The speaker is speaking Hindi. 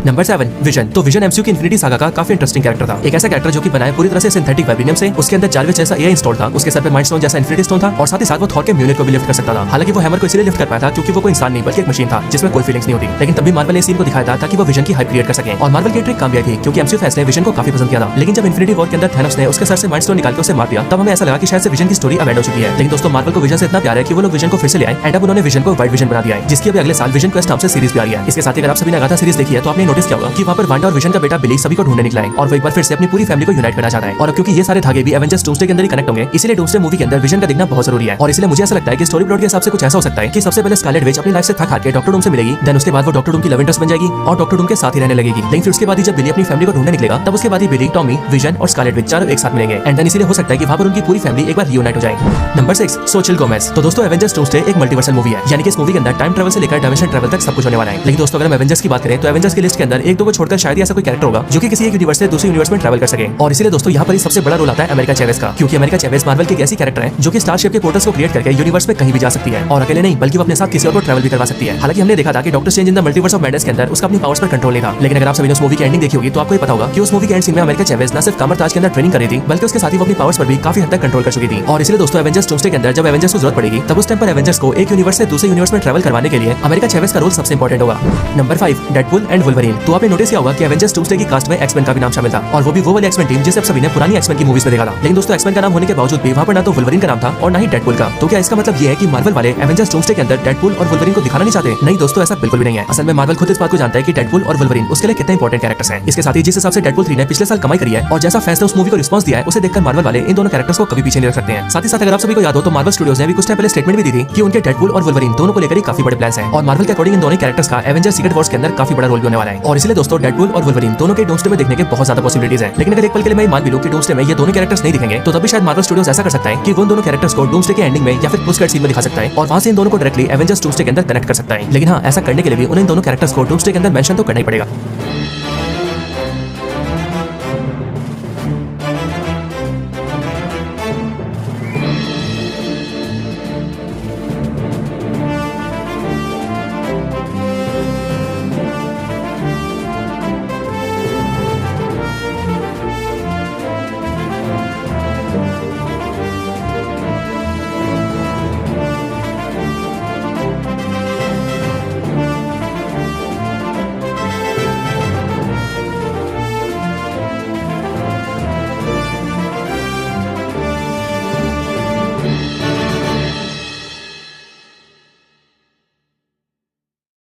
Number 7 vision. तो विजन एमसीयू की इन्फिनिटी सागा का काफी इंटरेस्टिंग कैरेक्टर था। एक ऐसा कैरेक्टर जो कि बनाया पूरी तरह से सिंथेटिक वाइब्रेनियम से, उसके अंदर जार्विस जैसा एआई इंस्टॉल था, उसके सर पे माइंड स्टोन जैसा इन्फिनिटी स्टोन था और साथ ही साथ वो थॉर के म्यूनिट को भी लिफ्ट कर सकता था। हालांकि वो हैमर को इसलिए लिफ्ट कर पाया था क्योंकि वो कोई इंसान नहीं बल्कि एक मशीन था जिसमें कोई फीलिंग्स नहीं होती। लेकिन तब भी मार्वल ने इस सीन को दिखाया था ताकि वो विजन की हाइप क्रिएट कर सके और मार्वल की ट्रिक कामयाब थी क्योंकि एमसीयू फैंस ने विजन को काफी पसंद किया था। लेकिन जब इन्फिनिटी वॉर के अंदर थैनोस ने उसके सर से माइंड स्टोन निकाल के उसे मार दिया तब हमें ऐसा लगा कि शायद से विजन की स्टोरी अब एंड हो चुकी है। लेकिन दोस्तों मार्वल को विजन से इतना प्यार है कि वो लोग विजन को फिर से ले आए एंड अब उन्होंने विजन को वाइट विजन बना दिया है, जिसकी अभी अगले साल विजन क्वेस्ट नाम से सीरीज भी आ रही है। इसके साथ ही अगर आप सभी ने अगाथा सीरीज देखी है तो आपने नोटिस किया होगा कि वहाँ पर वांडा और विजन का बेटा बिली सभी को ढूंढने निकला है और वो एक बार फिर से अपनी पूरी फैमिली को यूनाइट करना चाहता है। और क्योंकि ये सारे धागे भी एवेंजर्स डूम्सडे के अंदर ही कनेक्ट होंगे, इसलिए डूम्सडे मूवी के अंदर विजन का दिखना बहुत जरूरी है। और इसलिए मुझे ऐसा लगता है कि स्टोरी प्लॉट के हिसाब से कुछ ऐसा हो सकता है कि सबसे पहले स्कारलेट विच अपनी लाइफ से थक हार के डॉक्टर डूम से मिलेगी, देन उसके बाद वो डॉक्टर डूम की लव इंटरेस्ट बन जाएगी और डॉक्टर डूम के साथ ही रहने लगेगी। लेकिन फिर उसके बाद ही जब बिली अपनी फैमिली को ढूंढने निकलेगा तब उसके बाद ही बिली, टॉमी, विजन और स्कारलेट विच चारों एक साथ मिलेंगे एंड देन इसलिए हो सकता है कि वहाँ पर उनकी पूरी फैमिली एक बार रियूनाइट हो जाए। Number 6 Xochitl Gomez. तो दोस्तों एवेंजर्स डूम्सडे एक मल्टीवर्सल मूवी है, यानी कि इस मूवी के अंदर टाइम ट्रैवल से लेकर डायमेंशन ट्रैवल तक सब कुछ होने वाला है। लेकिन दोस्तों अगर हम एवेंजर्स की बात करें तो एवेंजर्स की लिस्ट के अंदर एक दो को छोड़कर शायद ऐसा कोई कैरेक्टर होगा जो कि किसी एक यूनिवर्स से दूसरे यूनिवर्स में ट्रैवल कर सके। और इसलिए दोस्तों यहाँ पर सबसे बड़ा रोल आता है अमेरिका चैवेज का, क्योंकि अमेरिका चैवेज मार्वल की एक ऐसी कैरेक्टर है जो कि स्टारशिप के पोर्टल्स को क्रिएट करके यूनिवर्स में कहीं भी जा सकती है और अकेले नहीं बल्कि वो अपने साथ किसी और को ट्रैवल भी करवा सकती है। हालांकि हमने देखा था कि doctor strange in the multiverse of madness के अंदर उसका अपनी पावर्स पर कंट्रोल नहीं था। लेकिन अगर आप सभी ने उस मूवी की एंडिंग देखी होगी तो आपको ये पता होगा कि उस मूवी के एंड सीन में अमेरिका चैवेज न सिर्फ कामर ताज के अंदर ट्रेनिंग कर रही थी बल्कि उसके साथ ही वो अपनी पावर्स पर भी काफी हद तक कंट्रोल कर चुकी थी। और इसलिए दोस्तों एवेंजर्स डूम्सडे के अंदर जब एवेंजर्स को जरूरत पड़ेगी तब उस टाइम पर एवेंजर्स को एक यूनिवर्स से दूसरे यूनिवर्स में ट्रैवल करवाने के लिए अमेरिका चैवेज का रोल सबसे इंपॉर्टेंट होगा। Number 5 Deadpool and Wolverine. तो आपने नोटिस किया होगा कि एवेंजर्स डूम्सडे की कास्ट में एक्समैन का भी नाम शामिल था और वो भी वो वाली एक्समैन टीम जिसे आप सभी ने पुरानी एक्समैन की मूवीज में देखा था। लेकिन दोस्तों एक्समैन का नाम होने के बावजूद भी वहाँ पर ना तो वुल्वरीन का नाम था और ना ही डेडपूल का। तो क्या इसका मतलब ये है कि मार्वल वाले एवेंजर्स डूम्सडे के अंदर डेडपूल और वुल्वरीन को दिखाना नहीं चाहते? नहीं दोस्तों, ऐसा बिल्कुल भी नहीं है। असल में मार्वल खुद इस बात को जानता है कि डेडपूल और वुल्वरीन उसके लिए कितने इंपॉर्टेंट कैरेक्टर्स हैं। इसके साथ ही जिस हिसाब से डेडपूल 3 ने पिछले साल कमाई करी है और जैसा फैंस ने उस मूवी को रिस्पांस दिया है उसे देखकर मार्वल वाले इन दोनों कैरेक्टर्स को कभी पीछे नहीं रख सकते हैं। साथ ही साथ अगर आप सभी को याद हो तो मार्वल स्टूडियोज ने भी कुछ टाइम पहले स्टेटमेंट भी दी थी कि उनके डेडपूल और वुल्वरीन दोनों को लेकर ही काफी बड़े प्लान्स हैं और मार्वल के अकॉर्डिंग इन दोनों कैरेक्टर्स का एवेंजर्स सीक्रेट वॉर्स के अंदर काफी बड़ा रोल भी होने वाला है। और इसलिए दोस्तों डेडपूल और वुल्वरीन दोनों के डूम्सडे में देखने के बहुत ज्यादा पॉसिबिलिटीज हैं। लेकिन अगर एक पल के लिए मैं मान भी लूं कि डूम्सडे में ये दोनों कैरेक्टर्स नहीं दिखेंगे तो तभी शायद मार्वल स्टूडियोज ऐसा कर सकता है कि वो दोनों कैरेक्टर्स को डूम्सडे के एंडिंग में या फिर पोस्ट क्रेडिट सीन में दिखा सकता है और वहां से इन दोनों को डायरेक्टली एवेंजर्स डूम्सडे के अंदर कनेक्ट कर सकता है। लेकिन हाँ, ऐसा करने के लिए भी उन्हें इन दोनों कैरेक्टर्स को डूम्सडे के अंदर मेंशन तो करना ही पड़ेगा।